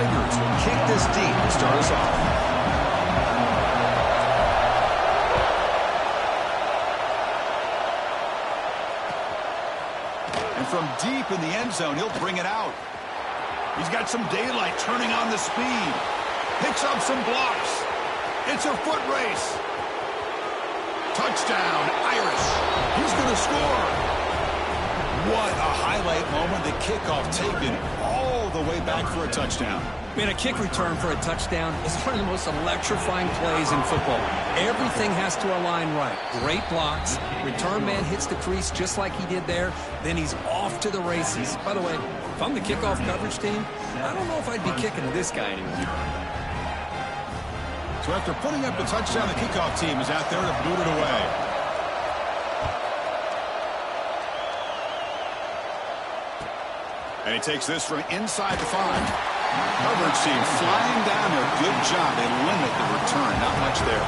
Tigers will kick this deep to start us off. And from deep in the end zone, he'll bring it out. He's got some daylight turning on the speed. Picks up some blocks. It's a foot race. Touchdown, Irish. He's going to score. What a highlight moment. The kickoff taken all the way back for a touchdown. Man, a kick return for a touchdown is one of the most electrifying plays in football. Everything has to align right. Great blocks. Return man hits the crease just like he did there. Then he's off to the races. By the way, if I'm the kickoff coverage team, I don't know if I'd be kicking to this guy anymore. So after putting up the touchdown, the kickoff team is out there to boot it away. And he takes this from inside the 5. Coverage team flying down there. Good job. They limit the return. Not much there.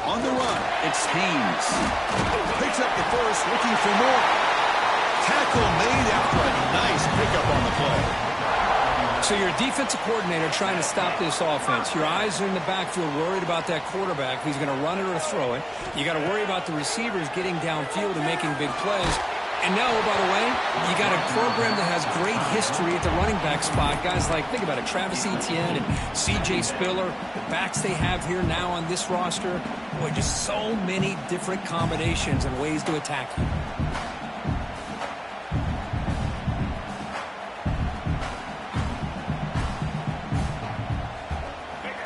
On the run, it's Haynes. Picks up the first, looking for more. Tackle made after a nice pickup on the play. So you're a defensive coordinator trying to stop this offense. Your eyes are in the backfield worried about that quarterback, if he's going to run it or throw it. You got to worry about the receivers getting downfield and making big plays. And now, by the way, you got a program that has great history at the running back spot. Guys like, think about it, Travis Etienne and C.J. Spiller, the backs they have here now on this roster. Boy, just so many different combinations and ways to attack you.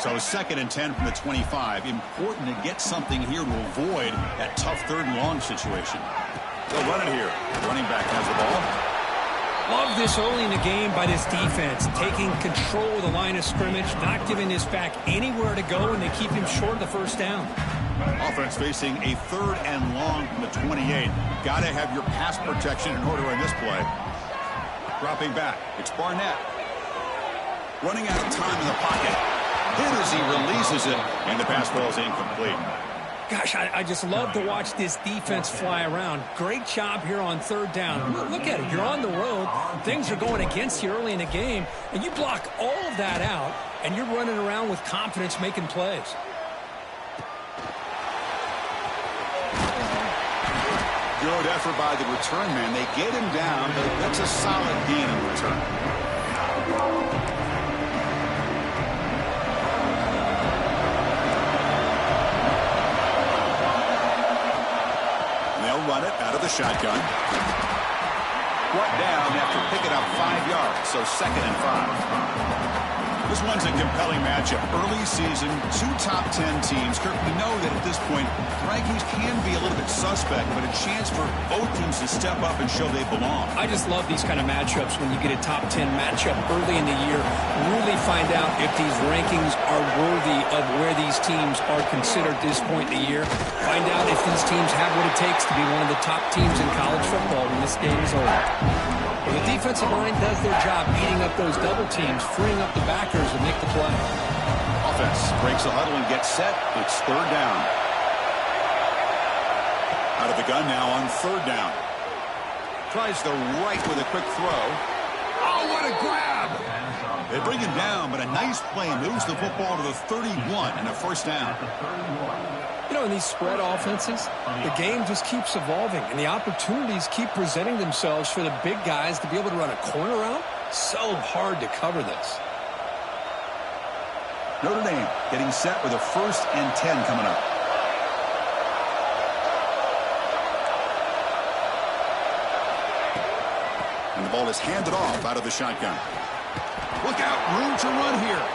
So 2nd and 10 from the 25. Important to get something here to avoid that tough 3rd and long situation. They'll run it here. Running back has the ball. Love this early in the game by this defense, taking control of the line of scrimmage, not giving this back anywhere to go, and they keep him short of the 1st down. Offense facing a 3rd and long from the 28. Got to have your pass protection in order in this play. Dropping back. It's Barnett. Running out of time in the pocket. Hit as he releases it, and the pass ball is incomplete. Gosh, I just love to watch this defense fly around. Great job here on 3rd down. Look at it. You're on the road. Things are going against you early in the game, and you block all of that out, and you're running around with confidence making plays. Good effort by the return man. They get him down, but that's a solid gain in return. Run it out of the shotgun. Brought down after picking up 5 yards, so 2nd and 5. This one's a compelling matchup. Early season, 2 top 10 teams. Kirk, we know that at this point, rankings can be a little bit suspect, but a chance for both teams to step up and show they belong. I just love these kind of matchups when you get a top 10 matchup early in the year. Really find out if these rankings are worthy of where these teams are considered at this point in the year. Find out if these teams have what it takes to be one of the top teams in college football when this game is over. Well, the defensive line does their job eating up those double teams, freeing up the backers to make the play. Offense breaks the huddle and gets set. It's 3rd down. Out of the gun now on 3rd down. Tries the right with a quick throw. Oh, what a grab! They bring him down, but a nice play moves the football to the 31 and a 1st down. You know, in these spread offenses, the game just keeps evolving, and the opportunities keep presenting themselves for the big guys to be able to run a corner out. So hard to cover this. Notre Dame getting set with a 1st and 10 coming up. And the ball is handed off out of the shotgun. Look out, room to run here.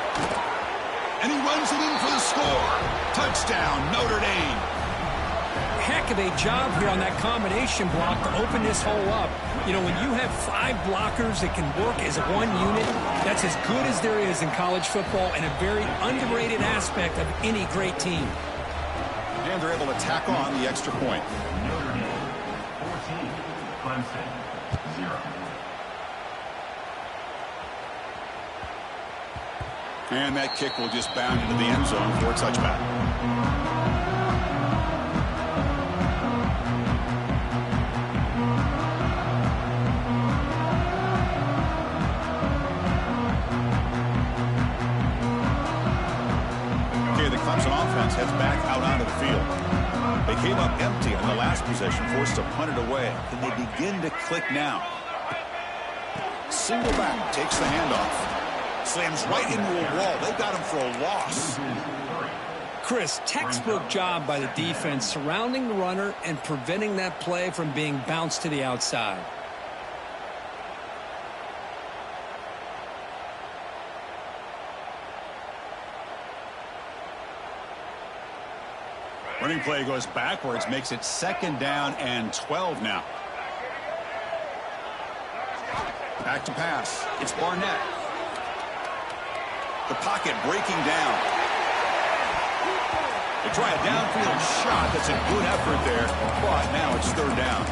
And he runs it in for the score. Touchdown, Notre Dame. Heck of a job here on that combination block to open this hole up. You know, when you have 5 blockers that can work as one unit, that's as good as there is in college football and a very underrated aspect of any great team. And they're able to tack on the extra point. Notre Dame, 14, Clemson. And that kick will just bound into the end zone for a touchback. Okay, the Clemson offense heads back out onto the field. They came up empty on the last possession, forced to punt it away. Can they begin to click now? Single back, takes the handoff. Slams right into a wall. They got him for a loss. Chris, textbook job by the defense surrounding the runner and preventing that play from being bounced to the outside. Running play goes backwards, makes it 2nd down and 12 now. Back to pass. It's Barnett. The pocket breaking down. They try a downfield shot. That's a good effort there, but now it's 3rd down.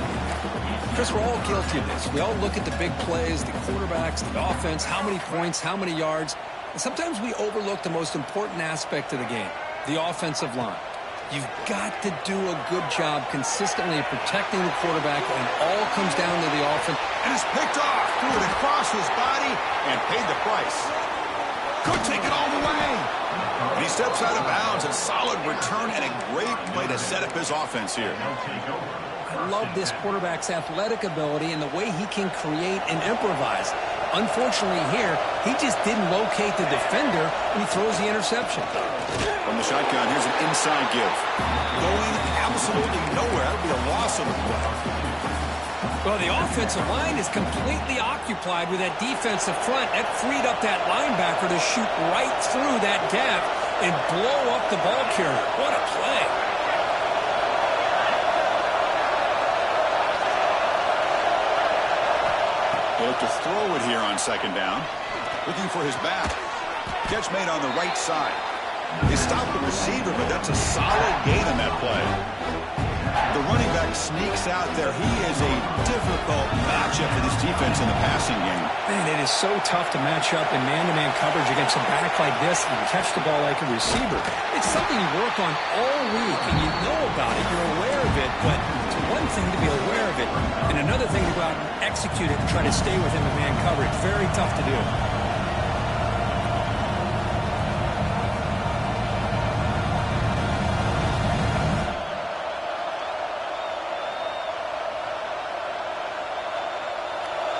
Chris, we're all guilty of this. We all look at the big plays, the quarterbacks, the offense, how many points, how many yards. And sometimes we overlook the most important aspect of the game, the offensive line. You've got to do a good job consistently protecting the quarterback when it all comes down to the offense. And it's picked off. Threw it across his body and paid the price. Could take it all the way. And he steps out of bounds. A solid return and a great play to set up his offense here. I love this quarterback's athletic ability and the way he can create and improvise. Unfortunately here, he just didn't locate the defender and he throws the interception. From the shotgun, here's an inside give. Going absolutely nowhere. That would be a loss of the play. Well, the offensive line is completely occupied with that defensive front. That freed up that linebacker to shoot right through that gap and blow up the ball carrier. What a play. They look to throw it here on 2nd down. Looking for his back. Catch made on the right side. They stopped the receiver, but that's a solid gain on that play. The running back sneaks out there. He is a difficult matchup for this defense in the passing game. Man, it is so tough to match up in man-to-man coverage against a back like this and catch the ball like a receiver. It's something you work on all week, and you know about it. You're aware of it, but it's one thing to be aware of it, and another thing to go out and execute it and try to stay within the man coverage. Very tough to do.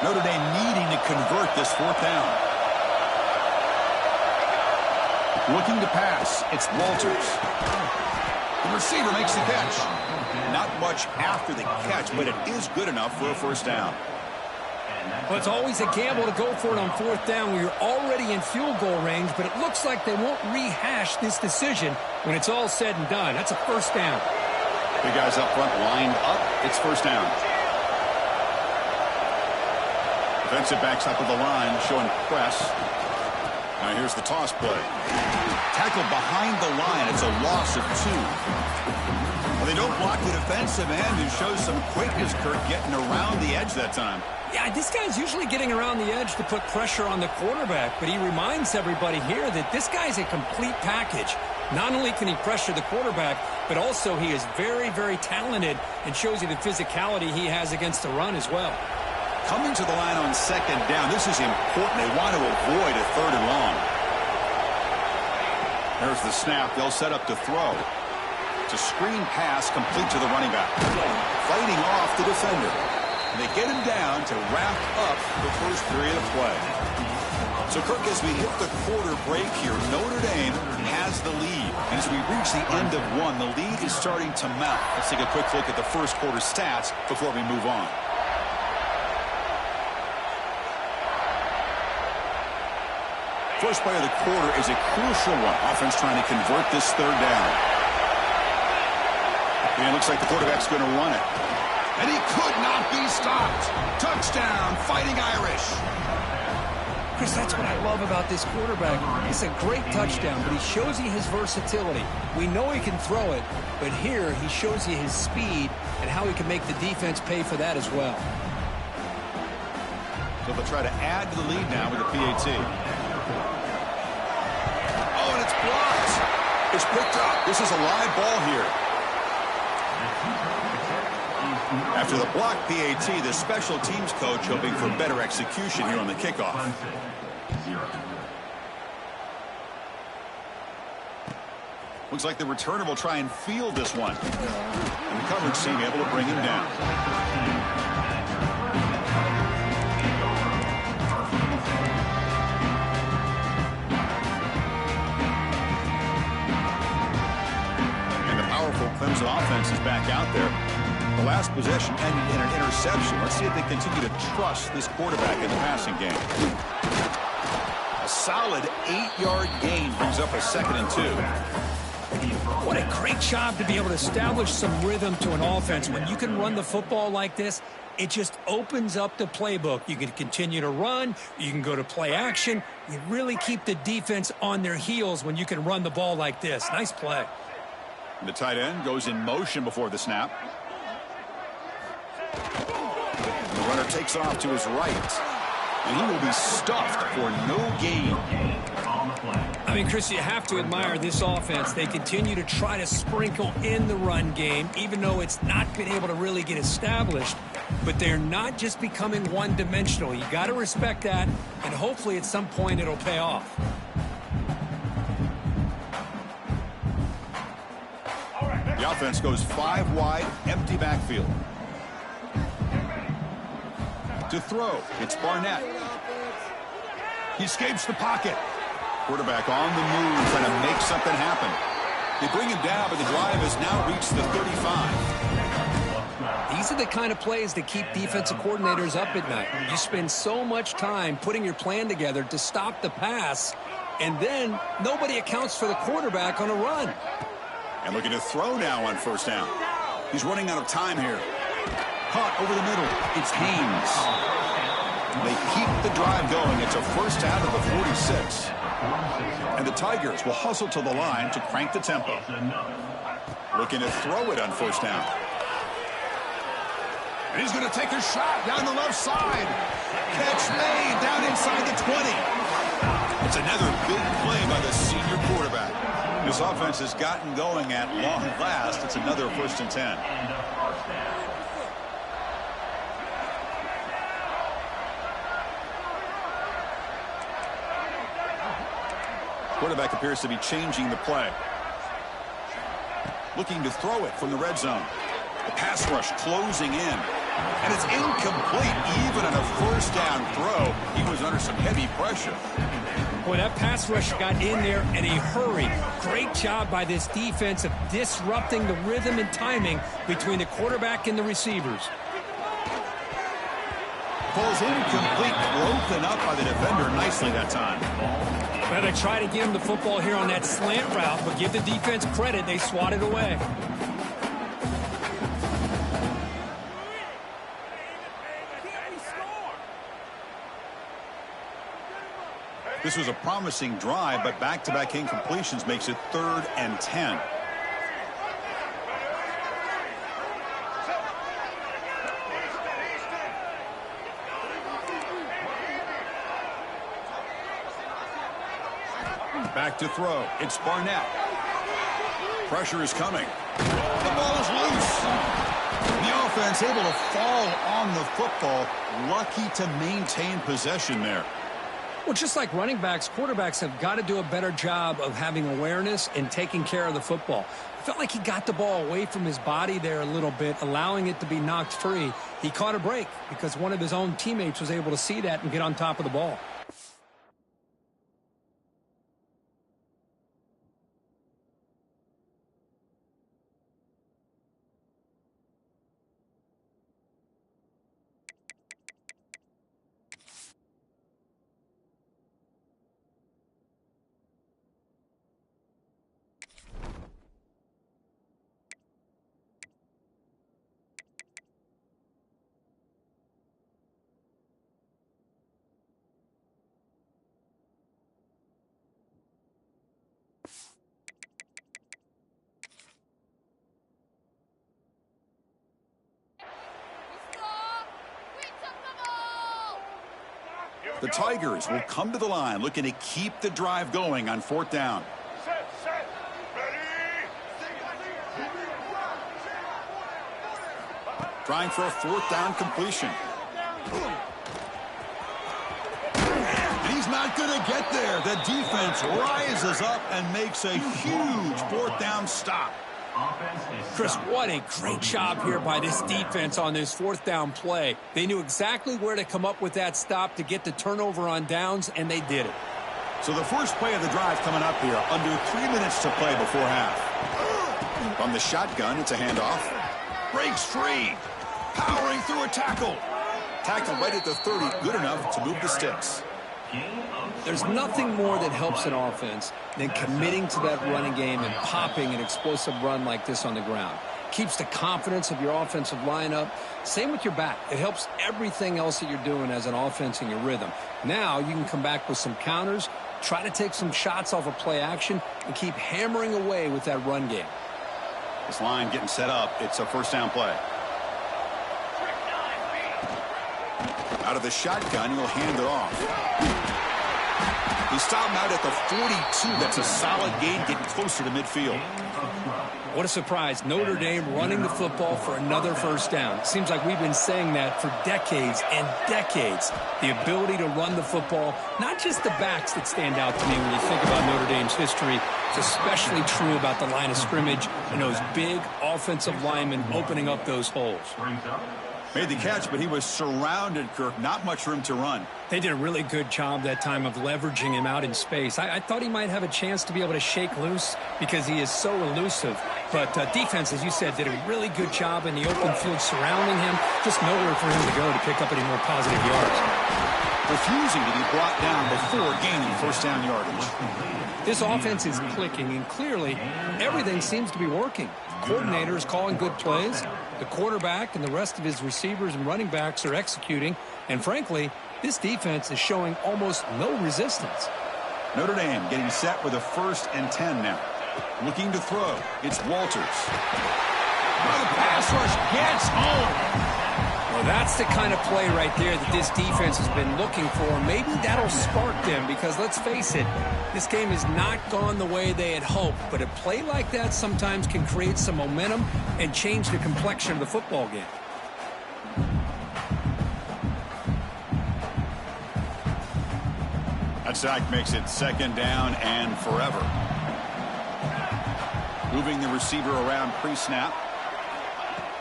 Notre Dame needing to convert this 4th down. Looking to pass. It's Walters. The receiver makes the catch. Not much after the catch, but it is good enough for a 1st down. Well, it's always a gamble to go for it on 4th down when you're already in field goal range, but it looks like they won't rehash this decision when it's all said and done. That's a 1st down. The guys up front lined up. It's 1st down. Defensive backs up at the line, showing press. Now here's the toss play. Tackled behind the line. It's a loss of 2. Well, they don't block the defensive end, who shows some quickness, Kirk, getting around the edge that time. Yeah, this guy's usually getting around the edge to put pressure on the quarterback, but he reminds everybody here that this guy's a complete package. Not only can he pressure the quarterback, but also he is very, very talented and shows you the physicality he has against the run as well. Coming to the line on 2nd down, this is important. They want to avoid a 3rd and long. There's the snap. They'll set up to throw. It's a screen pass complete to the running back. Fighting off the defender. And they get him down to wrap up the 1st period of play. So, Kirk, as we hit the quarter break here, Notre Dame has the lead. And as we reach the end of 1, the lead is starting to mount. Let's take a quick look at the 1st quarter stats before we move on. First play of the quarter is a crucial one. Offense trying to convert this 3rd down. And it looks like the quarterback's going to run it. And he could not be stopped. Touchdown, Fighting Irish. Chris, that's what I love about this quarterback. It's a great touchdown, but he shows you his versatility. We know he can throw it, but here he shows you his speed and how he can make the defense pay for that as well. So they'll try to add to the lead now with the PAT. Oh, and it's blocked. It's picked up. This is a live ball here. After the blocked PAT, the special teams coach hoping for better execution here on the kickoff. Looks like the returner will try and field this one. And the coverage team able to bring him down. And the powerful Clemson offense is back out there. The last possession ended in an interception. Let's see if they continue to trust this quarterback in the passing game. A solid 8-yard gain brings up a 2nd and 2. What a great job to be able to establish some rhythm to an offense. When you can run the football like this, it just opens up the playbook. You can continue to run. You can go to play action. You really keep the defense on their heels when you can run the ball like this. Nice play. The tight end goes in motion before the snap. The runner takes off to his right. And he will be stuffed for no gain. I mean, Chris, you have to admire this offense. They continue to try to sprinkle in the run game, even though it's not been able to really get established. But they're not just becoming one-dimensional. You got to respect that, and hopefully at some point it'll pay off. The offense goes 5 wide, empty backfield. To throw, it's Barnett. He escapes the pocket. Quarterback on the move, trying to make something happen. They bring him down, but the drive has now reached the 35. These are the kind of plays that keep defensive coordinators up at night. You spend so much time putting your plan together to stop the pass, and then nobody accounts for the quarterback on a run. And looking to throw now on 1st down. He's running out of time here. Caught over the middle. It's Haynes. They keep the drive going. It's a 1st down to the 46. And the Tigers will hustle to the line to crank the tempo. Looking to throw it on 1st down. And he's going to take a shot down the left side. Catch made down inside the 20. It's another big play by the senior quarterback. This offense has gotten going at long last. It's another 1st and 10. Quarterback appears to be changing the play. Looking to throw it from the red zone. The pass rush closing in. And it's incomplete. Even on a 1st down throw, he was under some heavy pressure. Boy, that pass rush got in there in a hurry. Great job by this defense of disrupting the rhythm and timing between the quarterback and the receivers. Ball's incomplete, broken up by the defender nicely that time. Well, they try to get him the football here on that slant route, but give the defense credit, they swat it away. This was a promising drive, but back-to-back incompletions makes it 3rd and 10. Back to throw. It's Barnett. Pressure is coming. The ball is loose. The offense able to fall on the football. Lucky to maintain possession there. Well, just like running backs, quarterbacks have got to do a better job of having awareness and taking care of the football. I felt like he got the ball away from his body there a little bit, allowing it to be knocked free. He caught a break because one of his own teammates was able to see that and get on top of the ball. The Tigers will come to the line looking to keep the drive going on 4th down. Trying for a 4th down completion. And he's not going to get there. The defense rises up and makes a huge 4th down stop. Chris, what a great job here by this defense on this 4th down play. They knew exactly where to come up with that stop to get the turnover on downs, and they did it. So the first play of the drive coming up here, under 3 minutes to play before half. From the shotgun, it's a handoff. Breaks free. Powering through a tackle. Tackle right at the 30, good enough to move the sticks. There's nothing more that helps an offense than committing to that running game and popping an explosive run like this on the ground. Keeps the confidence of your offensive line up. Same with your back. It helps everything else that you're doing as an offense in your rhythm. Now you can come back with some counters, try to take some shots off of play action, and keep hammering away with that run game. This line getting set up. It's a 1st down play. Out of the shotgun, he'll hand it off. He stopped him out at the 42. That's a solid gain, getting closer to midfield. What a surprise. Notre Dame running the football for another 1st down. Seems like we've been saying that for decades and decades. The ability to run the football, not just the backs that stand out to me when you think about Notre Dame's history. It's especially true about the line of scrimmage and those big offensive linemen opening up those holes. Made the catch, but he was surrounded, Kirk. Not much room to run. They did a really good job that time of leveraging him out in space. I thought he might have a chance to be able to shake loose because he is so elusive. But defense, as you said, did a really good job in the open field surrounding him. Just nowhere for him to go to pick up any more positive yards. Refusing to be brought down before gaining 1st down yardage. This offense is clicking, and clearly everything seems to be working. Coordinator is calling good plays. The quarterback and the rest of his receivers and running backs are executing. And frankly, this defense is showing almost no resistance. Notre Dame getting set with a 1st and 10 now. Looking to throw. It's Walters. Oh, the pass rush gets home. Well, that's the kind of play right there that this defense has been looking for. Maybe that'll spark them because, let's face it, this game has not gone the way they had hoped. But a play like that sometimes can create some momentum and change the complexion of the football game. That sack makes it 2nd down and forever. Moving the receiver around pre-snap.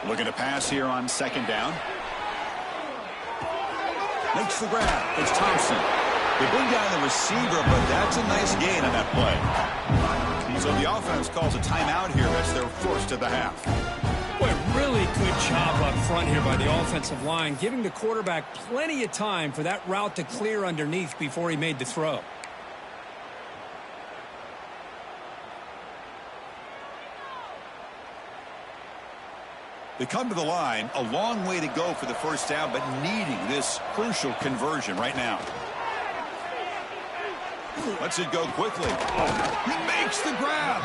Looking to pass here on 2nd down. Makes the grab. It's Thompson. They bring down the receiver, but that's a nice gain on that play. So the offense calls a timeout here as their 1st of the half. Boy, really good job up front here by the offensive line, giving the quarterback plenty of time for that route to clear underneath before he made the throw. They come to the line, a long way to go for the 1st down, but needing this crucial conversion right now. Lets it go quickly. He makes the grab.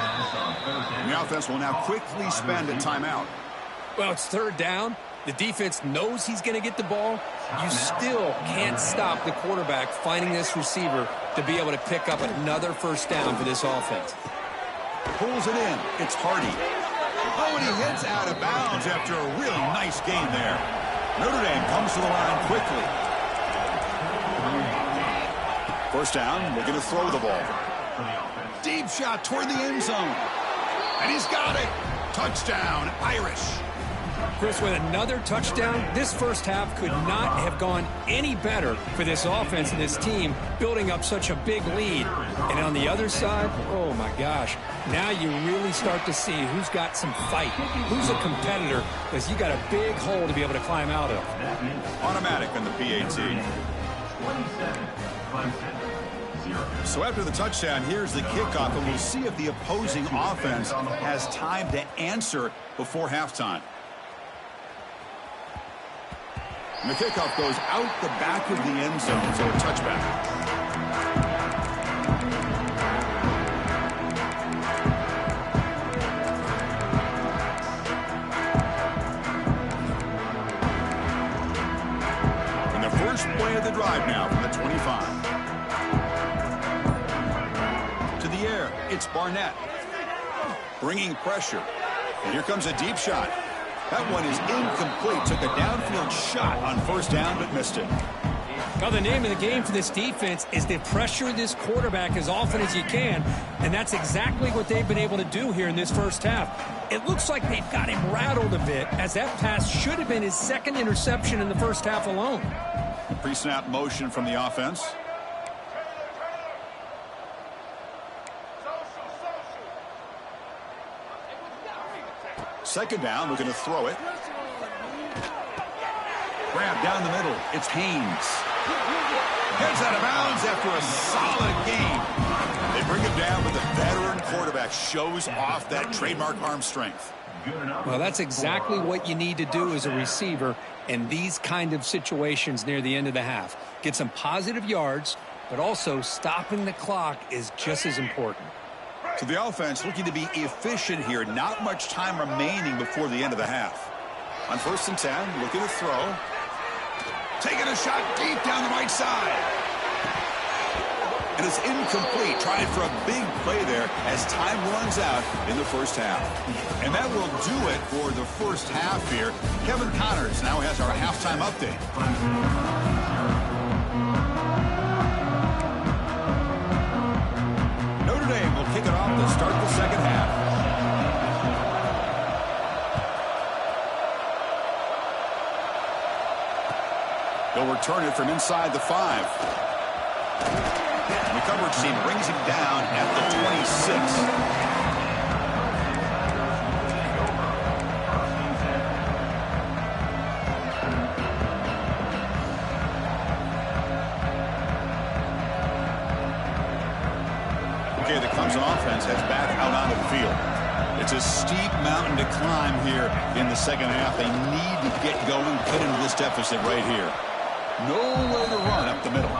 And the offense will now quickly spend a timeout. Well, it's 3rd down. The defense knows he's going to get the ball. You still can't stop the quarterback finding this receiver to be able to pick up another 1st down for this offense. Pulls it in. It's Hardy. Oh, and he hits out of bounds after a really nice gain there. Notre Dame comes to the line quickly. 1st down, looking to throw the ball. Deep shot toward the end zone. And he's got it. Touchdown, Irish. Chris, with another touchdown, this 1st half could not have gone any better for this offense and this team, building up such a big lead. And on the other side, oh my gosh, now you really start to see who's got some fight, who's a competitor, because you got a big hole to be able to climb out of. Automatic on the PAT. So after the touchdown, here's the kickoff, and we'll see if the opposing offense has time to answer before halftime. And the kickoff goes out the back of the end zone, so a touchback. First play of the drive now from the 25. To the air, it's Barnett. Bringing pressure. And here comes a deep shot. That one is incomplete. Took a downfield shot on first down, but missed it. Well, the name of the game for this defense is to pressure this quarterback as often as you can, and that's exactly what they've been able to do here in this first half. It looks like they've got him rattled a bit, as that pass should have been his second interception in the first half alone. Pre-snap motion from the offense. Second down, looking to throw it. Grab down the middle. It's Haynes. Gets out of bounds after a solid game. They bring him down, but the veteran quarterback shows off that trademark arm strength. Well, that's exactly what you need to do as a receiver in these kind of situations near the end of the half. Get some positive yards, but also stopping the clock is just as important. So the offense looking to be efficient here. Not much time remaining before the end of the half. On 1st and 10, looking to throw. Taking a shot deep down the right side. And it's incomplete. Trying for a big play there as time runs out in the first half. And that will do it for the first half here. Kevin Connors now has our halftime update. Notre Dame will kick it off to start the second half. They'll return it from inside the 5. The coverage team brings him down at the 26. Okay, the Clemson offense heads back out onto the field. It's a steep mountain to climb here in the second half. They need to get going, cut into this deficit right here. Nowhere to run up the middle.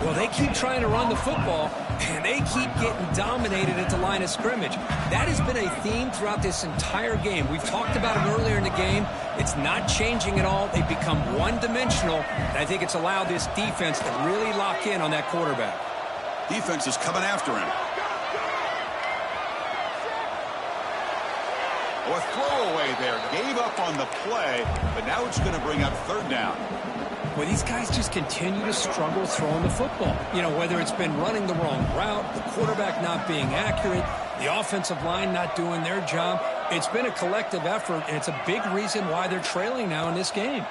Well, they keep trying to run the football, and they keep getting dominated at the line of scrimmage. That has been a theme throughout this entire game. We've talked about it earlier in the game. It's not changing at all. They've become one-dimensional, and I think it's allowed this defense to really lock in on that quarterback. Defense is coming after him. Oh, a throwaway there. Gave up on the play, but now it's going to bring up third down. Well, these guys just continue to struggle throwing the football. You know, whether it's been running the wrong route, the quarterback not being accurate, the offensive line not doing their job. It's been a collective effort, and it's a big reason why they're trailing now in this game.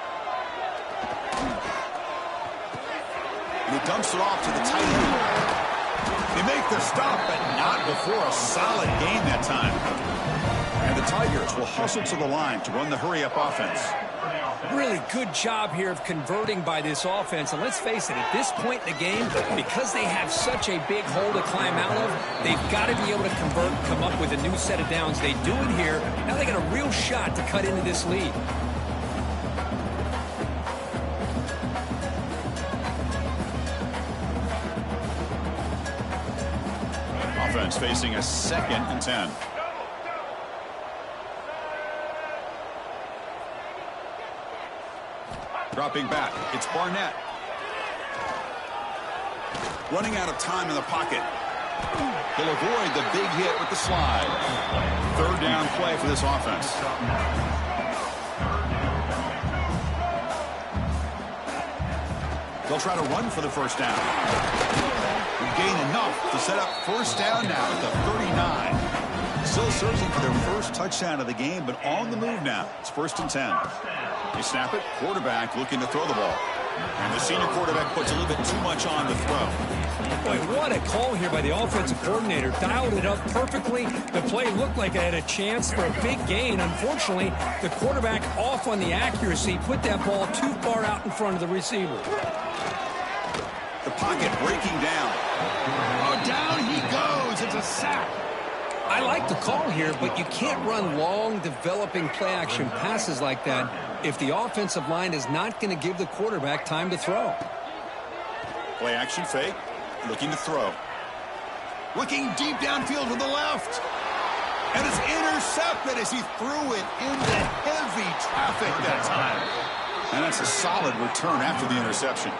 And he dumps it off to the tight end. They make the stop, but not before a solid gain that time. And the Tigers will hustle to the line to run the hurry-up offense. Really good job here of converting by this offense. And let's face it, at this point in the game, because they have such a big hole to climb out of, they've got to be able to convert and come up with a new set of downs. They do it here. Now they got a real shot to cut into this lead. Offense facing a 2nd and 10. Dropping back, it's Barnett. Running out of time in the pocket. He'll avoid the big hit with the slide. Third down play for this offense. They'll try to run for the first down. We gain enough to set up first down now at the 39. Still searching for their first touchdown of the game, but on the move now. It's 1st and 10. They snap it. Quarterback looking to throw the ball. And the senior quarterback puts a little bit too much on the throw. Boy, what a call here by the offensive coordinator. Dialed it up perfectly. The play looked like it had a chance for a big gain. Unfortunately, the quarterback off on the accuracy, put that ball too far out in front of the receiver. The pocket breaking down. Oh, down he goes. It's a sack. I like the call here, but you can't run long, developing play-action passes like that if the offensive line is not going to give the quarterback time to throw. Play-action fake, looking to throw. Looking deep downfield to the left. And it's intercepted as he threw it into heavy traffic that time. And that's a solid return after the interception.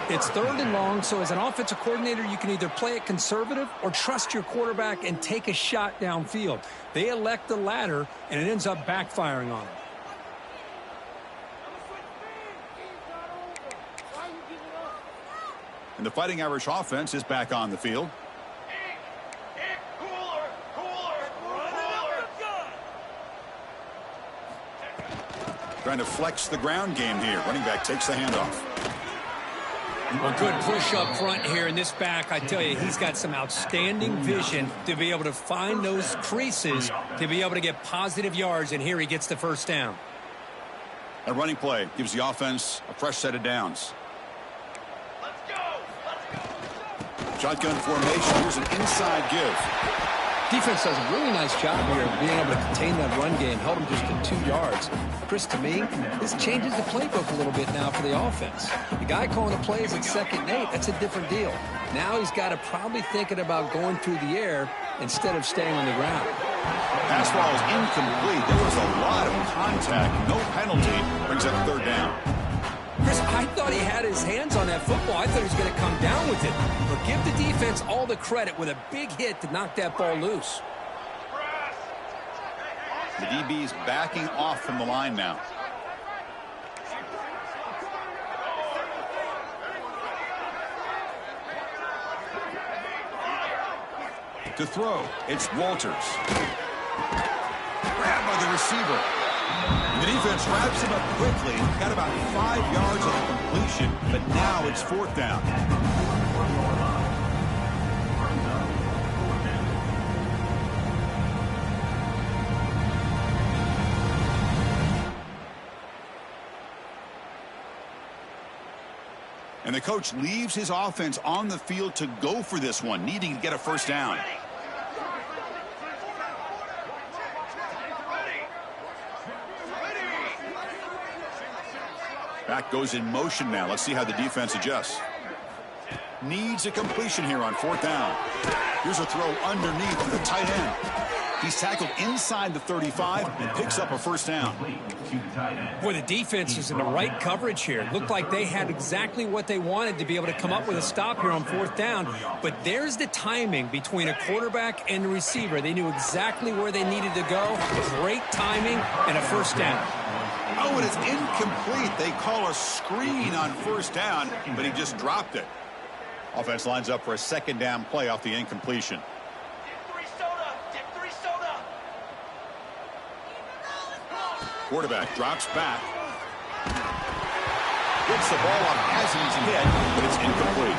It's 3rd and long, so as an offensive coordinator, you can either play it conservative or trust your quarterback and take a shot downfield. They elect the latter, and it ends up backfiring on them. And the Fighting Irish offense is back on the field. Trying to flex the ground game here. Running back takes the handoff. Well, good push up front here in this back. I tell you, he's got some outstanding vision to be able to find those creases to be able to get positive yards, and here he gets the first down. A running play gives the offense a fresh set of downs. Shotgun formation. Here's an inside give. Defense does a really nice job here of being able to contain that run game, held him just to 2 yards. Chris, to me, this changes the playbook a little bit now for the offense. The guy calling the plays at 2nd and 8, that's a different deal. Now he's got to probably thinking about going through the air instead of staying on the ground. Pass ball is incomplete. There was a lot of contact. No penalty. Brings up 3rd down. Chris, I thought he had his hands on that football. I thought he was going to come down with it. But give the defense all the credit with a big hit to knock that ball loose. The DB's backing off from the line now. To throw, it's Walters. Grabbed by the receiver. The defense wraps him up quickly. Got about 5 yards on the completion, but now it's 4th down. And the coach leaves his offense on the field to go for this one, needing to get a first down. Back goes in motion now. Let's see how the defense adjusts. Needs a completion here on 4th down. Here's a throw underneath to the tight end. He's tackled inside the 35 and picks up a first down. Boy, the defense is in the right coverage here. Looked like they had exactly what they wanted to be able to come up with a stop here on 4th down. But there's the timing between a quarterback and the receiver. They knew exactly where they needed to go. Great timing and a first down. Oh, and it's incomplete. They call a screen on 1st down, but he just dropped it. Offense lines up for a 2nd down play off the incompletion. Quarterback drops back. Gets the ball off as he's hit, but it's incomplete.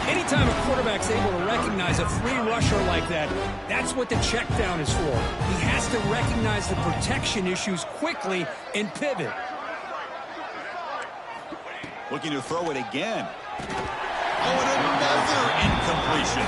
Anytime a quarterback's able to recognize a free rusher like that, that's what the check down is for. He has to recognize the protection issues quickly and pivot. Looking to throw it again. Oh, and another incompletion.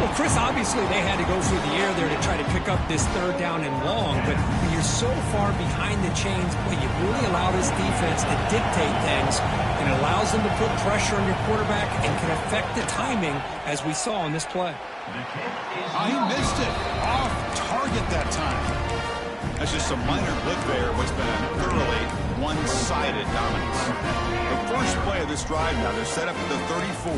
Well, Chris, obviously they had to go through the air there to try to pick up this 3rd down and long, but when you're so far behind the chains, well, you really allow this defense to dictate things, and it allows them to put pressure on your quarterback and can affect the timing, as we saw in this play. He missed it. Off target that time. That's just a minor blip there, what's been a thoroughly one-sided dominance. The first play of this drive now, they're set up at the 34.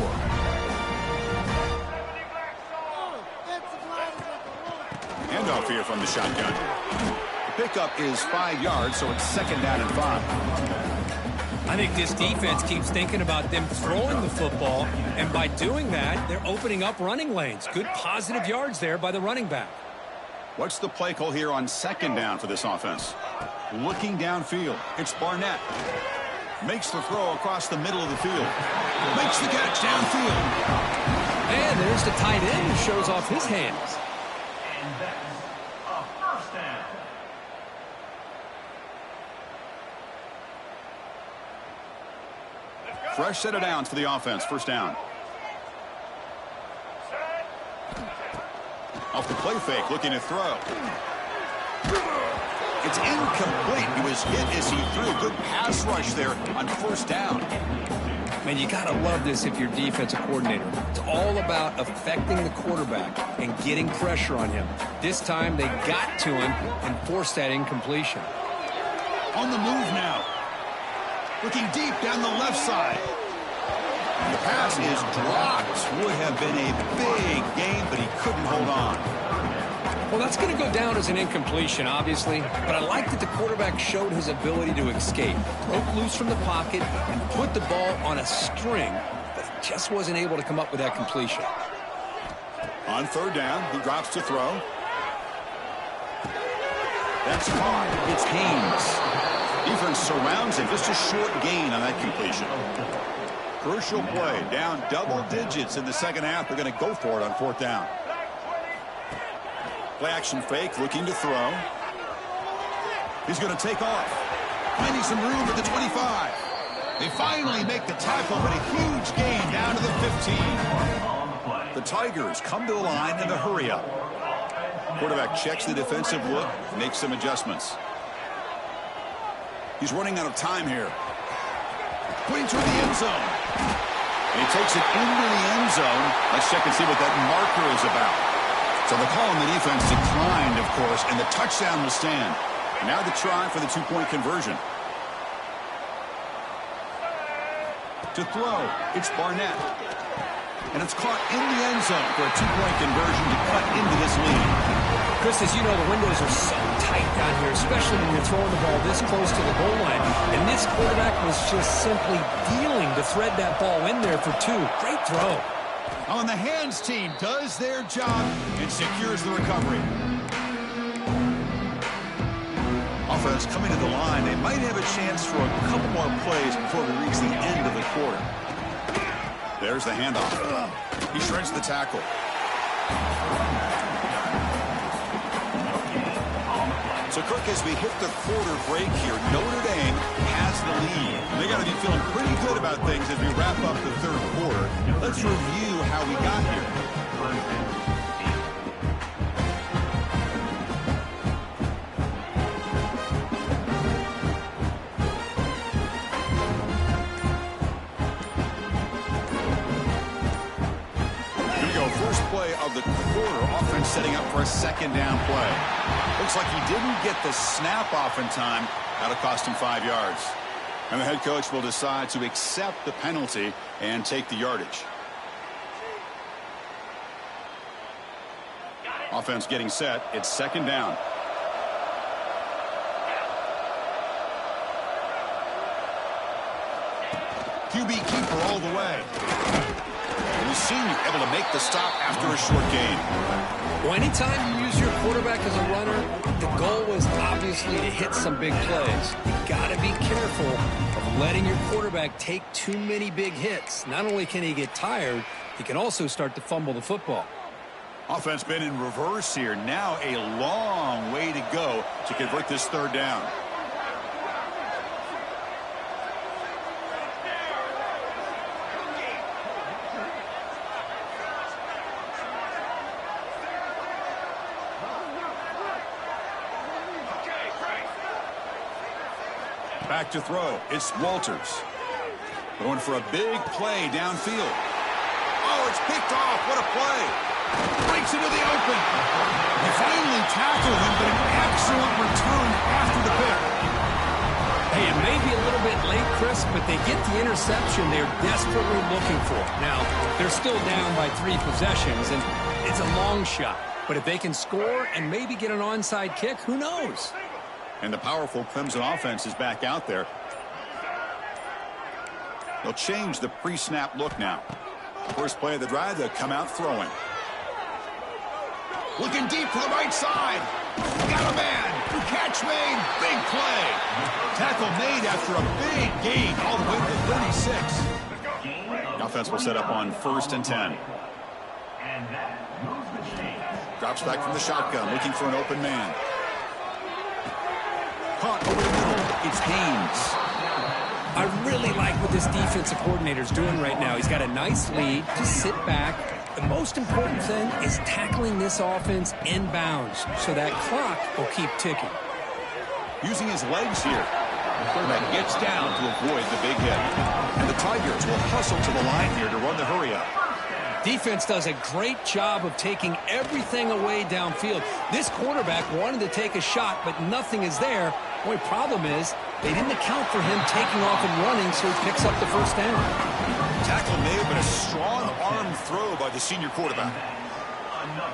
Handoff here from the shotgun. The pickup is 5 yards, so it's 2nd down and 5. I think this defense keeps thinking about them throwing the football, and by doing that, they're opening up running lanes. Good positive yards there by the running back. What's the play call here on 2nd down for this offense? Looking downfield, it's Barnett. Makes the throw across the middle of the field. Makes the catch downfield. And there's the tight end who shows off his hands. Fresh set of downs for the offense. First down. Off the play fake, looking to throw. It's incomplete. He was hit as he threw a good pass rush there on 1st down. Man, you got to love this if you're defensive coordinator. It's all about affecting the quarterback and getting pressure on him. This time they got to him and forced that incompletion. On the move now. Looking deep down the left side. The pass is dropped. Would have been a big gain, but he couldn't hold on. Well, that's going to go down as an incompletion, obviously, but I like that the quarterback showed his ability to escape, broke loose from the pocket, and put the ball on a string, but just wasn't able to come up with that completion. On third down, he drops to throw. That's caught. It's Haynes. Defense surrounds him. Just a short gain on that completion. Crucial play. Down double digits in the second half. They're going to go for it on fourth down. Play action fake, looking to throw. He's going to take off. Finding some room at the 25. They finally make the tackle, but a huge gain down to the 15. The Tigers come to the line in the hurry up. Quarterback checks the defensive look, makes some adjustments. He's running out of time here. Putting toward the end zone. And he takes it into the end zone. Let's check and see what that marker is about. So the call on the defense declined, of course, and the touchdown will stand. And now the try for the two-point conversion. To throw, it's Barnett. And it's caught in the end zone for a two-point conversion to cut into this lead. Chris, as you know, the windows are so tight down here, especially when you're throwing the ball this close to the goal line. And this quarterback was just simply dealing to thread that ball in there for two. Great throw. And the hands team does their job and secures the recovery. Offense coming to the line. They might have a chance for a couple more plays before we reach the end of the quarter. There's the handoff. He shreds the tackle. So, Kirk, as we hit the quarter break here, Notre Dame has the lead. They got to be feeling pretty good about things as we wrap up the third quarter. Let's review how we got here. Here we go, first play of the quarter. Offense setting up for a second down play. Looks like he didn't get the snap off in time. That'll cost him 5 yards. And the head coach will decide to accept the penalty and take the yardage. Offense getting set. It's second down. QB keeper all the way. And the senior able to make the stop after a short gain. Well, anytime you use your quarterback as a runner, the goal was obviously to hit some big plays. You got to be careful of letting your quarterback take too many big hits. Not only can he get tired, he can also start to fumble the football. Offense been in reverse here. Now a long way to go to convert this third down. Back to throw. It's Walters. Going for a big play downfield. Oh, it's picked off. What a play. Breaks into the open. They finally tackled him, but an excellent return after the pick. Hey, it may be a little bit late, Chris, but they get the interception they're desperately looking for. Now, they're still down by 3 possessions, and it's a long shot. But if they can score and maybe get an onside kick, who knows? And the powerful Clemson offense is back out there. They'll change the pre-snap look now. First play of the drive, they'll come out throwing. Looking deep to the right side. Got a man. Catch made. Big play. Tackle made after a big gain all the way to 36. Offense will set up on 1st and 10. Drops back from the shotgun, looking for an open man. Caught over the middle. It's Haynes. I really like what this defensive coordinator is doing right now. He's got a nice lead. Just sit back. The most important thing is tackling this offense inbounds so that clock will keep ticking. Using his legs here. The quarterback gets down to avoid the big hit. And the Tigers will hustle to the line here to run the hurry up. Defense does a great job of taking everything away downfield. This quarterback wanted to take a shot, but nothing is there. Boy, problem is, they didn't account for him taking off and running, so he picks up the first down. Tackle made, but a strong arm throw by the senior quarterback.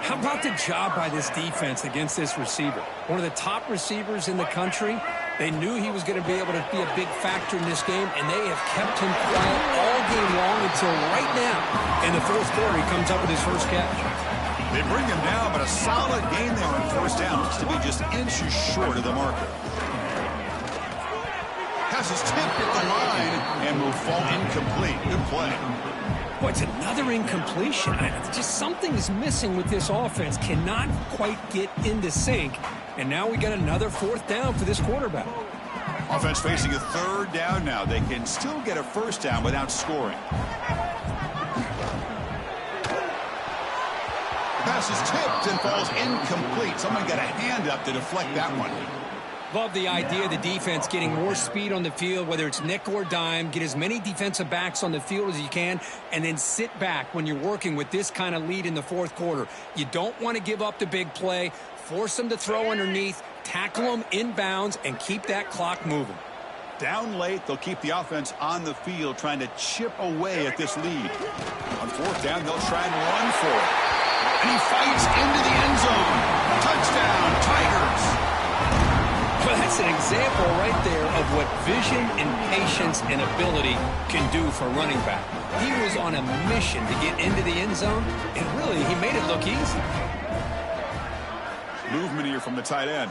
How about the job by this defense against this receiver? One of the top receivers in the country. They knew he was going to be able to be a big factor in this game, and they have kept him quiet all game long until right now. In the fourth quarter, he comes up with his first catch. They bring him down, but a solid gain there on first down. Looks to be just inches short of the marker. Pass is tipped at the line and will fall incomplete. Good play. Boy, it's another incompletion. Just something is missing with this offense. Cannot quite get into sync. And now we got another fourth down for this quarterback. Offense facing a third down now. They can still get a first down without scoring. The pass is tipped and falls incomplete. Someone got a hand up to deflect that one. Love the idea of the defense getting more speed on the field, whether it's nickel or dime. Get as many defensive backs on the field as you can, and then sit back when you're working with this kind of lead in the fourth quarter. You don't want to give up the big play. Force them to throw underneath, tackle them inbounds, and keep that clock moving. Down late, they'll keep the offense on the field trying to chip away at this lead. On fourth down, they'll try and run for it. And he fights into the end zone. Touchdown, Tigers. Well, that's an example right there of what vision and patience and ability can do for a running back. He was on a mission to get into the end zone, and really, he made it look easy. Movement here from the tight end.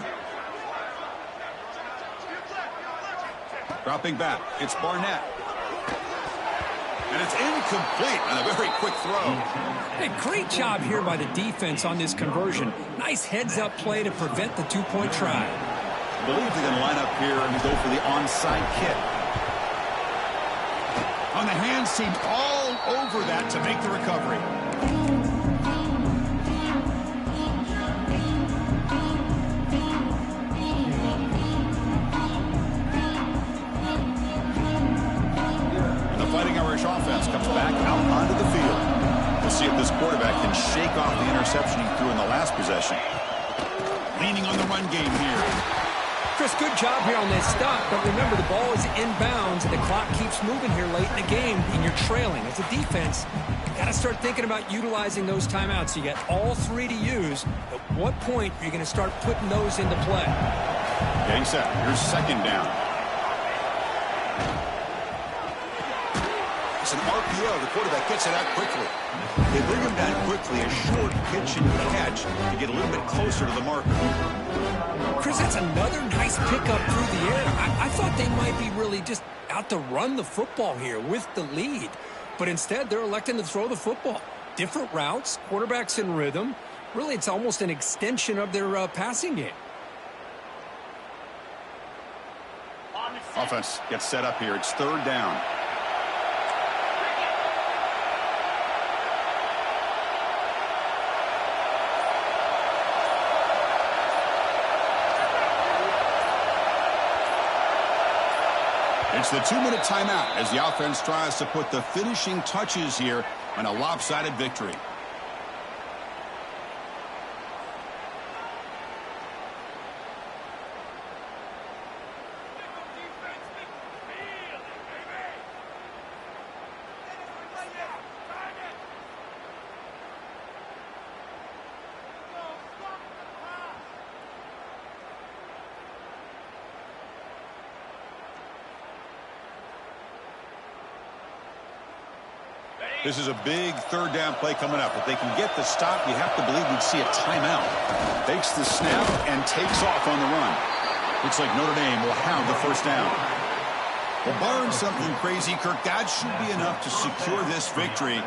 Dropping back, it's Barnett. And it's incomplete on a very quick throw. Hey, great job here by the defense on this conversion. Nice heads-up play to prevent the two-point try. I believe they're going to line up here and go for the onside kick. On the hands team all over that to make the recovery. And the Fighting Irish offense comes back out onto the field. We'll see if this quarterback can shake off the interception he threw in the last possession. Leaning on the run game here. Chris, good job here on that stop, but remember the ball is inbounds and the clock keeps moving here late in the game and you're trailing. As a defense, you got to start thinking about utilizing those timeouts. You got all three to use. At what point are you going to start putting those into play? Getting set. Here's second down. It's an RPO. The quarterback gets it out quickly. They bring him down quickly, a short pitch and catch to get a little bit closer to the marker. Chris, that's another nice pickup through the air. I thought they might be really just out to run the football here with the lead. But instead, they're electing to throw the football. Different routes, quarterbacks in rhythm. Really, it's almost an extension of their passing game. Offense gets set up here. It's third down. It's the 2-minute timeout as the offense tries to put the finishing touches here on a lopsided victory. This is a big third down play coming up. If they can get the stop, you have to believe we'd see a timeout. Takes the snap and takes off on the run. Looks like Notre Dame will have the first down. Well, barring something crazy, Kirk, that should be enough to secure this victory.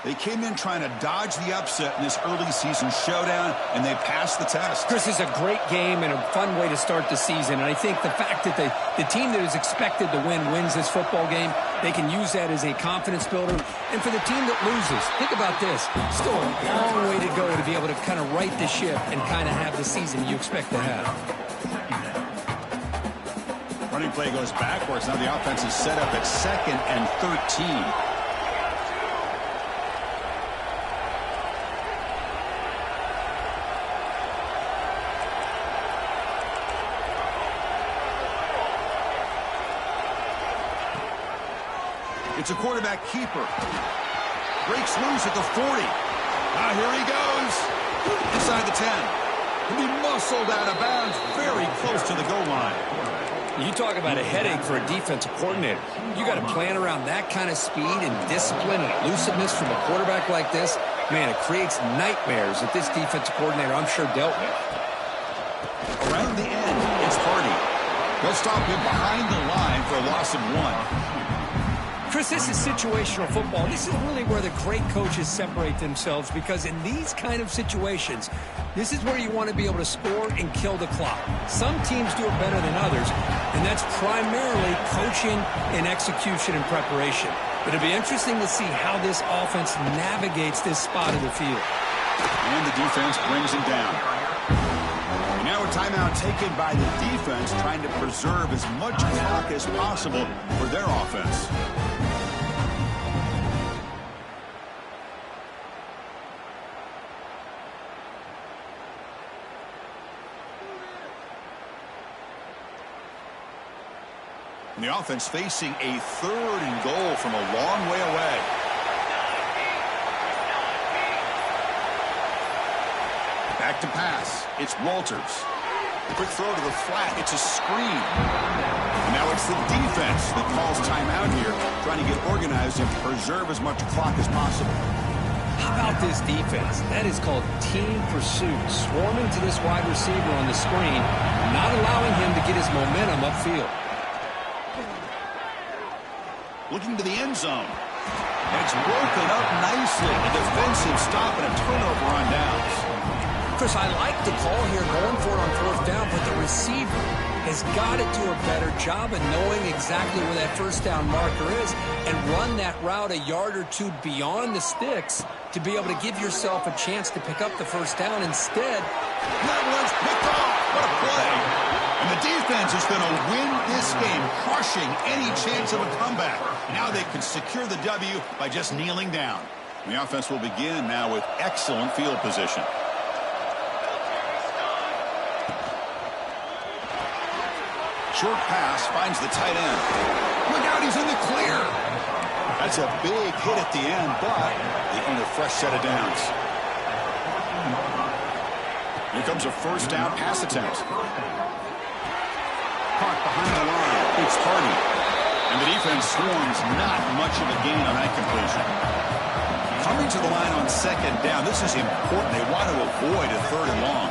They came in trying to dodge the upset in this early season showdown, and they passed the test. Chris, is a great game and a fun way to start the season. And I think the fact that the team that is expected to win wins this football game, they can use that as a confidence builder. And for the team that loses, think about this. Still a long way to go to be able to kind of right the ship and kind of have the season you expect to have. Running play goes backwards. Now the offense is set up at 2nd and 13. It's a quarterback keeper. Breaks loose at the 40. Here he goes. Inside the 10. He'll be muscled out of bounds very close to the goal line. You talk about a headache for a defensive coordinator. You got to plan around that kind of speed and discipline and elusiveness from a quarterback like this. Man, it creates nightmares that this defensive coordinator, I'm sure, dealt with. Around the end, it's Hardy. They'll stop him behind the line for a loss of 1. Chris, this is situational football. This is really where the great coaches separate themselves, because in these kind of situations, this is where you want to be able to score and kill the clock. Some teams do it better than others, and that's primarily coaching and execution and preparation. It'll be interesting to see how this offense navigates this spot of the field. And the defense brings him down. And now a timeout taken by the defense, trying to preserve as much clock as possible for their offense. And the offense facing a 3rd and goal from a long way away. Back to pass. It's Walters. Quick throw to the flat. It's a screen. And now it's the defense that calls timeout here, trying to get organized and preserve as much clock as possible. How about this defense? That is called team pursuit. Swarming to this wide receiver on the screen, not allowing him to get his momentum upfield. Looking to the end zone. And it's broken up nicely. A defensive stop and a turnover on downs. Chris, I like the call here, going for it on 4th down, but the receiver has got to do a better job of knowing exactly where that 1st down marker is and run that route a yard or 2 beyond the sticks to be able to give yourself a chance to pick up the 1st down. Instead, that one's picked off. What a play. And the defense is going to win this game, crushing any chance of a comeback. Now they can secure the W by just kneeling down. And the offense will begin now with excellent field position. Short pass finds the tight end. Look out, he's in the clear. That's a big hit at the end, but they earn a fresh set of downs. Here comes a 1st down pass attempt. Caught behind the line. It's Hardy. And the defense swarms, not much of a gain on that completion. Coming to the line on 2nd down, this is important. They want to avoid a 3rd and long.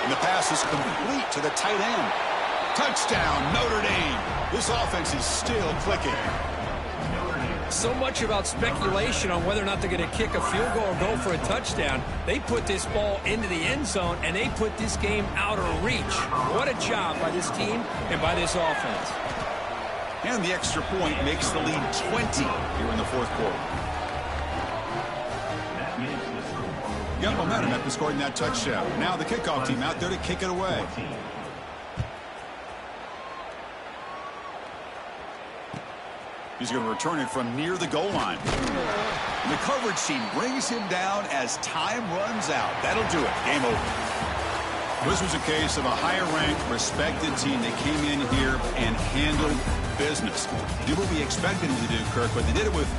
And the pass is complete to the tight end. Touchdown, Notre Dame. This offense is still clicking. so much about speculation on whether or not they're going to kick a field goal or go for a touchdown. They put this ball into the end zone, and they put this game out of reach. What a job by this team and by this offense. And the extra point makes the lead 20 here in the fourth quarter. Got momentum after scoring that touchdown. Now the kickoff team out there to kick it away. He's going to return it from near the goal line. And the coverage team brings him down as time runs out. That'll do it. Game over. This was a case of a higher-ranked, respected team that came in here and handled business. Did what we expected them to do, Kirk, but they did it with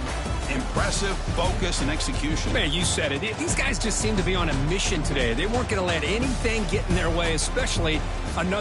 impressive focus and execution. Man, you said it. These guys just seem to be on a mission today. They weren't going to let anything get in their way, especially another